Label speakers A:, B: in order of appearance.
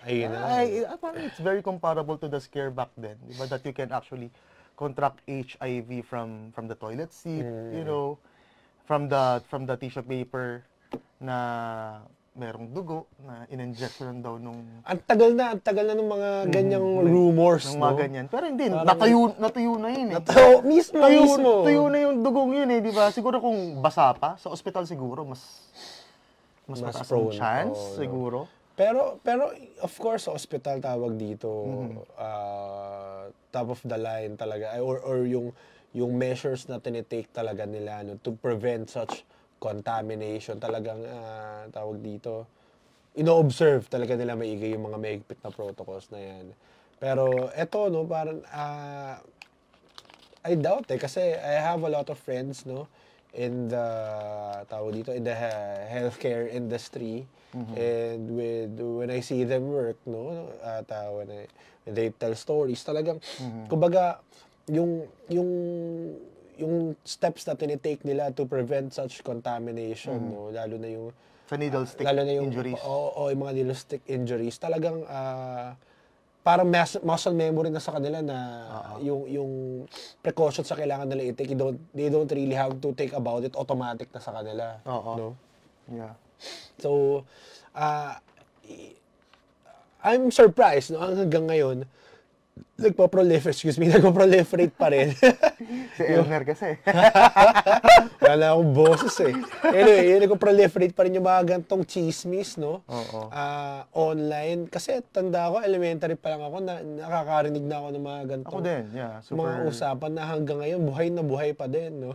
A: Ayun na.
B: Parang it's very comparable to the scare back then, di ba? That you can actually contract HIV from the toilet seat, you know, from the tissue paper na merong dugo na in-injection daw nung
A: Ang tagal na ng mga ganyang rumors,
B: ng
A: no?
B: mga ganyan. Pero hindi,
A: Parang-
B: natuyo na yun eh.
A: Mismo.
B: Tuyo na yung dugong yun eh, di ba? Siguro kung basa pa, sa ospital siguro, mas mataas ang
A: prone.
B: chance,
A: Oo, no.
B: siguro.
A: Pero of course, sa hospital tawag dito, top of the line talaga, or yung measures na tinitake talaga nila, no, to prevent such contamination, talagang tawag dito, ino-observe talaga nila maigi yung mga mahigpit na protocols na yan. Pero eto, no, parang I doubt kasi I have a lot of friends, no, in the tawag dito, in the healthcare industry. And when I see them work, no, at when they tell stories, talagang kumbaga yung steps na tinitake nila to prevent such contamination, no, lalo na yung
B: Sa needle stick
A: lalo na yung
B: injuries.
A: yung mga needle stick injuries, talagang parang muscle memory na sa kanila na yung precautions sa kailangan nila i-take, they don't really have to think about it, automatic na sa kanila. No?
B: Yeah.
A: So, I'm surprised, no, hanggang ngayon, nagpo-proliferate pa rin.
B: Si Elmer kasi.
A: Wala akong boses eh. Anyway, nagpo-proliferate pa rin yung mga gantong chismis, no? Online. Kasi tanda ko, elementary pa lang ako, nakakarinig na ako ng mga gantong
B: Ako din, yeah.
A: mga usapan na hanggang ngayon, buhay na buhay pa din, no?